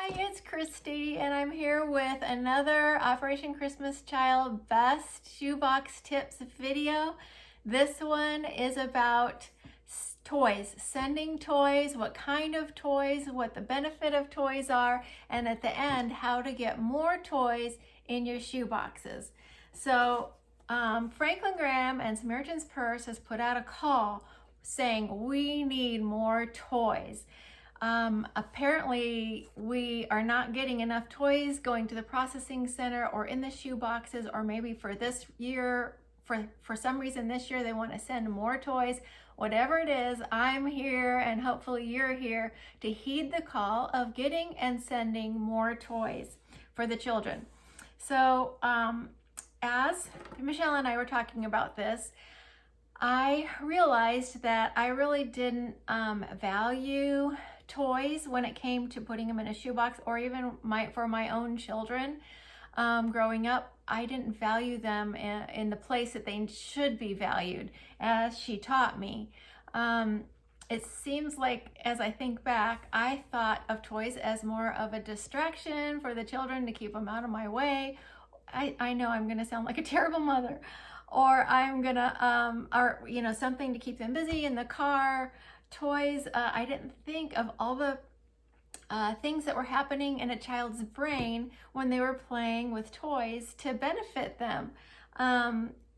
Hi, it's Christy, and I'm here with another Operation Christmas Child Best Shoebox Tips video. This one is about toys, sending toys, what kind of toys, what the benefit of toys are, and at the end, how to get more toys in your shoeboxes. So Franklin Graham and Samaritans Purse has put out a call saying we need more toys. Apparently we are not getting enough toys going to the processing center or in the shoe boxes, or maybe for this year, for some reason this year they want to send more toys. Whatever it is, I'm here and hopefully you're here to heed the call of getting and sending more toys for the children. So as Michelle and I were talking about this, I realized that I really didn't value toys when it came to putting them in a shoebox, or even for my own children. Growing up, I didn't value them in the place that they should be valued, as she taught me. It seems like, as I think back, I thought of toys as more of a distraction for the children to keep them out of my way. I know I'm gonna sound like a terrible mother, or I'm gonna, or something to keep them busy in the car. Toys, I didn't think of all the things that were happening in a child's brain when they were playing with toys to benefit them.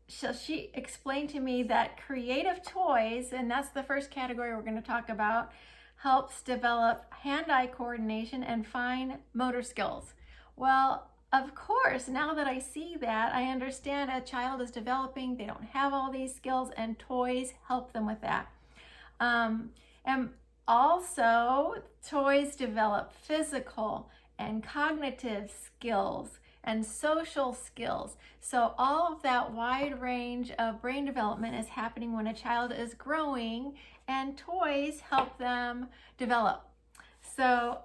So she explained to me that creative toys, and that's the first category we're going to talk about, helps develop hand-eye coordination and fine motor skills. Well, of course, now that I see that, I understand a child is developing, they don't have all these skills, and toys help them with that. And also, toys develop physical and cognitive skills and social skills. So all of that wide range of brain development is happening when a child is growing, and toys help them develop. So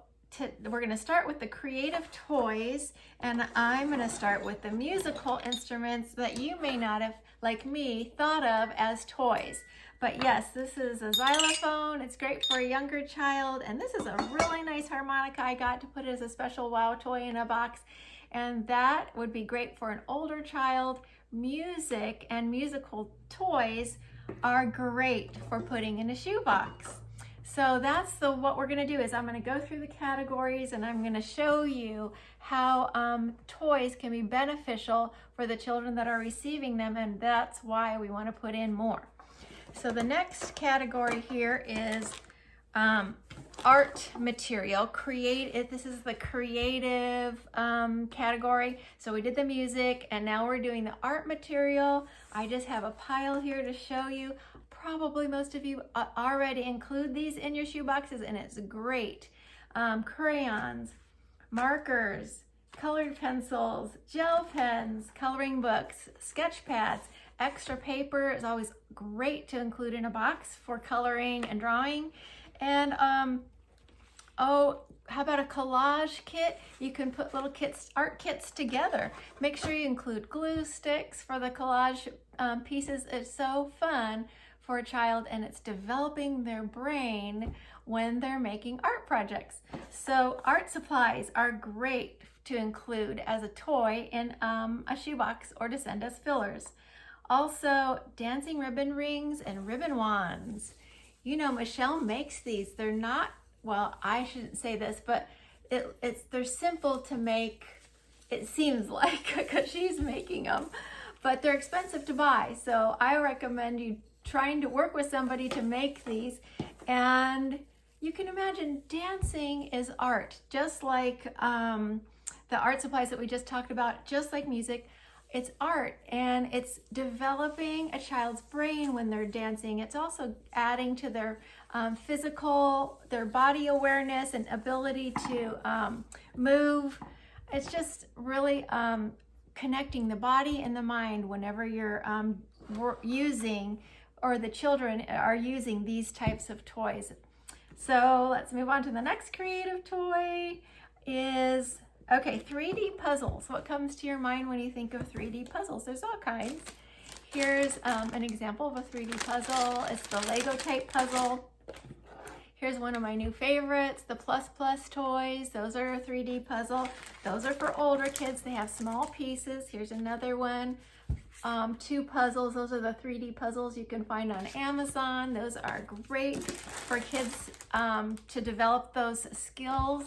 we're going to start with the creative toys, and I'm going to start with the musical instruments that you may not have, like me, thought of as toys. But yes, this is a xylophone. It's great for a younger child. And this is a really nice harmonica I got to put it as a special wow toy in a box. And that would be great for an older child. Music and musical toys are great for putting in a shoebox. So that's what we're gonna do. Is I'm gonna go through the categories, and I'm gonna show you how toys can be beneficial for the children that are receiving them, and that's why we wanna put in more. So the next category here is art material. This is the creative category. So we did the music, and now we're doing the art material. I just have a pile here to show you. Probably most of you already include these in your shoe boxes, and it's great. Crayons, markers, colored pencils, gel pens, coloring books, sketch pads. Extra paper is always great to include in a box for coloring and drawing. And how about a collage kit? You can put little art kits together. Make sure you include glue sticks for the collage pieces. It's so fun for a child, and it's developing their brain when they're making art projects. So art supplies are great to include as a toy in a shoebox, or to send as fillers. Also, dancing ribbon rings and ribbon wands. You know, Michelle makes these. They're not, well, I shouldn't say this, but they're simple to make, it seems like, because she's making them, but they're expensive to buy. So I recommend you trying to work with somebody to make these. And you can imagine dancing is art, just like the art supplies that we just talked about, just like music. It's art, and it's developing a child's brain when they're dancing. It's also adding to their their body awareness and ability to move. It's just really connecting the body and the mind whenever you're using, or the children are using, these types of toys. So let's move on to the next creative toy. Is 3D puzzles. What comes to your mind when you think of 3D puzzles? There's all kinds. Here's an example of a 3D puzzle. It's the Lego type puzzle. Here's one of my new favorites, the Plus Plus toys. Those are a 3D puzzle. Those are for older kids. They have small pieces. Here's another one. 2 puzzles. Those are the 3D puzzles you can find on Amazon. Those are great for kids to develop those skills.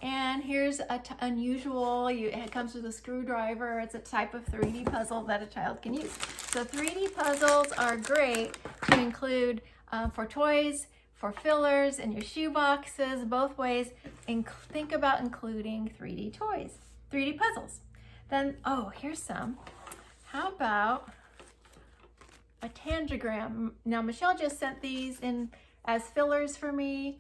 And here's unusual. It comes with a screwdriver. It's a type of 3D puzzle that a child can use. So 3D puzzles are great to include for toys, for fillers, in your shoe boxes, both ways. Think about including 3D toys, 3D puzzles. Then, oh, here's some. How about a tangigram? Now, Michelle just sent these in as fillers for me.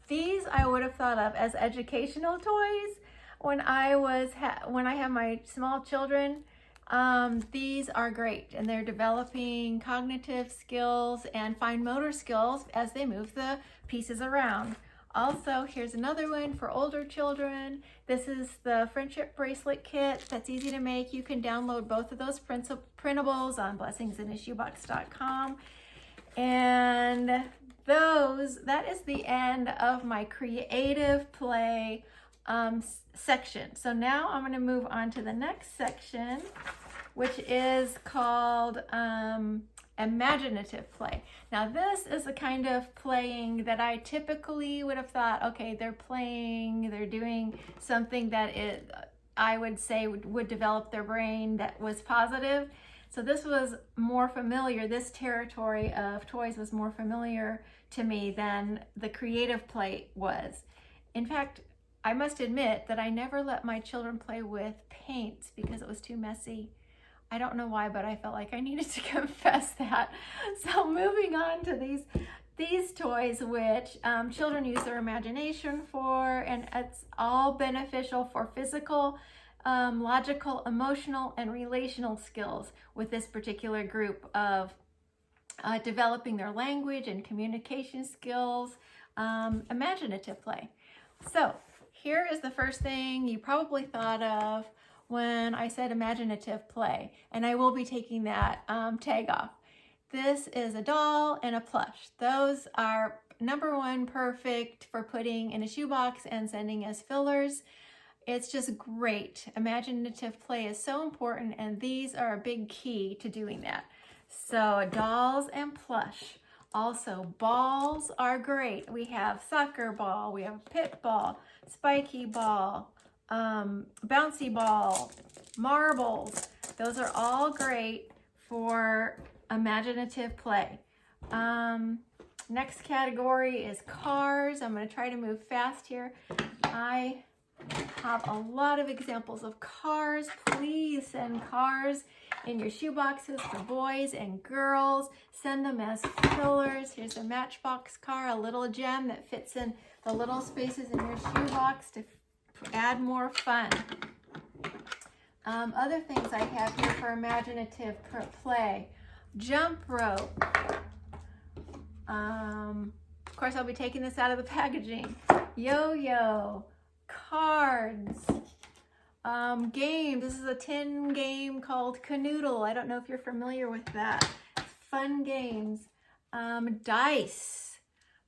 These I would have thought of as educational toys when I have my small children. These are great, and they're developing cognitive skills and fine motor skills as they move the pieces around. Also, here's another one for older children. This is the friendship bracelet kit that's easy to make. You can download both of those printables on blessingsinashoebox.com. And that is the end of my creative play section. So now I'm going to move on to the next section, which is called imaginative play. Now this is the kind of playing that I typically would have thought, okay, they're doing something that I would say would develop their brain that was positive. So this was more familiar, this territory of toys was more familiar to me than the creative play was. In fact, I must admit that I never let my children play with paints because it was too messy. I don't know why, but I felt like I needed to confess that. So moving on to these toys, which children use their imagination for, and it's all beneficial for physical, logical, emotional, and relational skills with this particular group of developing their language and communication skills, imaginative play. So here is the first thing you probably thought of when I said imaginative play, and I will be taking that tag off. This is a doll and a plush. Those are #1 perfect for putting in a shoebox and sending as fillers. It's just great. Imaginative play is so important, and these are a big key to doing that. So dolls and plush. Also, balls are great. We have soccer ball, we have pit ball, spiky ball, bouncy ball, marbles. Those are all great for imaginative play. Next category is cars. I'm going to try to move fast here. I have a lot of examples of cars. Please send cars in your shoe boxes for boys and girls. Send them as fillers. Here's a Matchbox car, a little gem that fits in the little spaces in your shoe box to add more fun. Other things I have here for imaginative play. Jump rope. Of course, I'll be taking this out of the packaging. Yo-yo. Cards. Games. This is a tin game called Canoodle. I don't know if you're familiar with that. Fun games. Dice.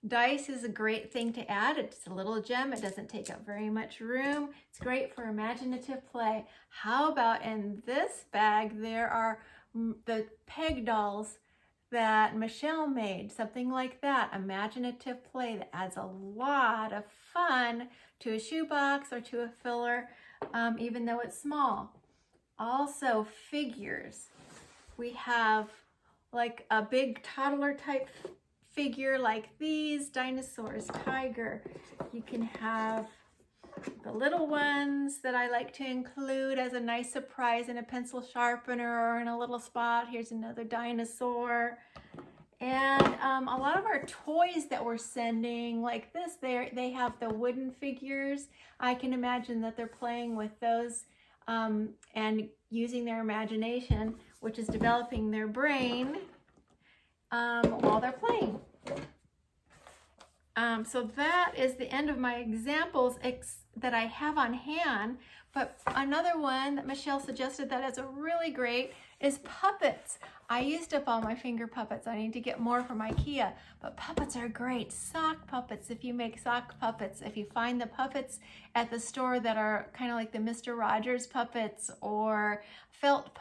Dice is a great thing to add. It's a little gem. It doesn't take up very much room. It's great for imaginative play. How about in this bag, there are the peg dolls that Michelle made, something like that. Imaginative play that adds a lot of fun to a shoebox or to a filler, even though it's small. Also, figures. We have like a big toddler type figure like these, dinosaurs, tiger. You can have the little ones that I like to include as a nice surprise in a pencil sharpener or in a little spot. Here's another dinosaur. And a lot of our toys that we're sending like this, they have the wooden figures. I can imagine that they're playing with those and using their imagination, which is developing their brain while they're playing. So that is the end of my examples that I have on hand. But another one that Michelle suggested that is a really great is puppets. I used up all my finger puppets. I need to get more from IKEA, but puppets are great. Sock puppets, if you make sock puppets. If you find the puppets at the store that are kind of like the Mr. Rogers puppets or felt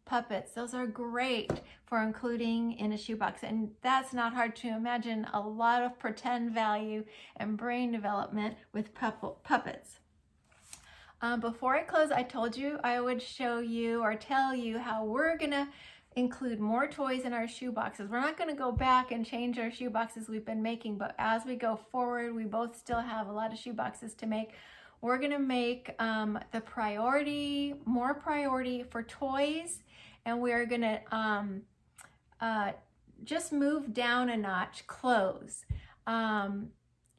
puppets, those are great for including in a shoebox. And that's not hard to imagine. A lot of pretend value and brain development with puppets. Before I close, I told you I would show you or tell you how we're gonna include more toys in our shoeboxes. We're not going to go back and change our shoeboxes we've been making, but as we go forward, we both still have a lot of shoeboxes to make. We're going to make the more priority for toys, and we're going to just move down a notch clothes.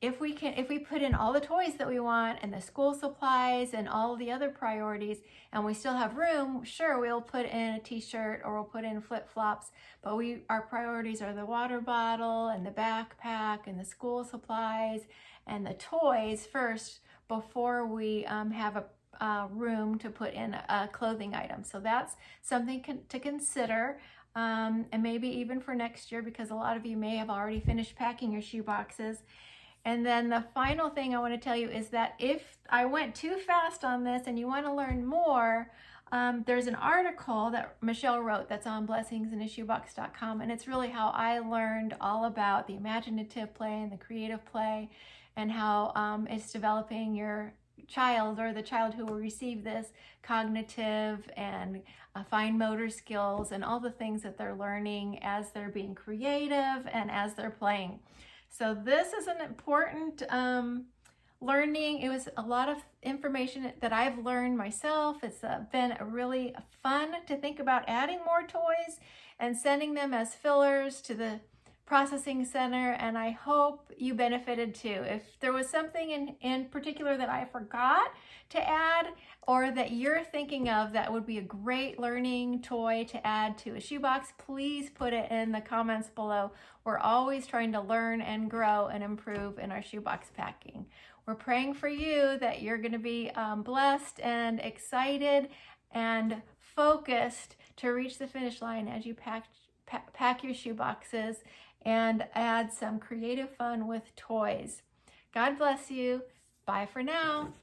If we put in all the toys that we want and the school supplies and all the other priorities and we still have room, sure, we'll put in a t-shirt or we'll put in flip-flops, but our priorities are the water bottle and the backpack and the school supplies and the toys first before we have a room to put in a clothing item. So that's something to consider. And maybe even for next year, because a lot of you may have already finished packing your shoe boxes. And then the final thing I want to tell you is that if I went too fast on this and you want to learn more, there's an article that Michelle wrote that's on blessingsinashoebox.com, and it's really how I learned all about the imaginative play and the creative play and how it's developing your child or the child who will receive this cognitive and fine motor skills and all the things that they're learning as they're being creative and as they're playing. So this is an important learning. It was a lot of information that I've learned myself. It's been really fun to think about adding more toys and sending them as fillers to the processing center, and I hope you benefited too. If there was something in particular that I forgot to add or that you're thinking of that would be a great learning toy to add to a shoebox, please put it in the comments below. We're always trying to learn and grow and improve in our shoebox packing. We're praying for you that you're going to be blessed and excited and focused to reach the finish line as you pack your shoeboxes and add some creative fun with toys. God bless you. Bye for now.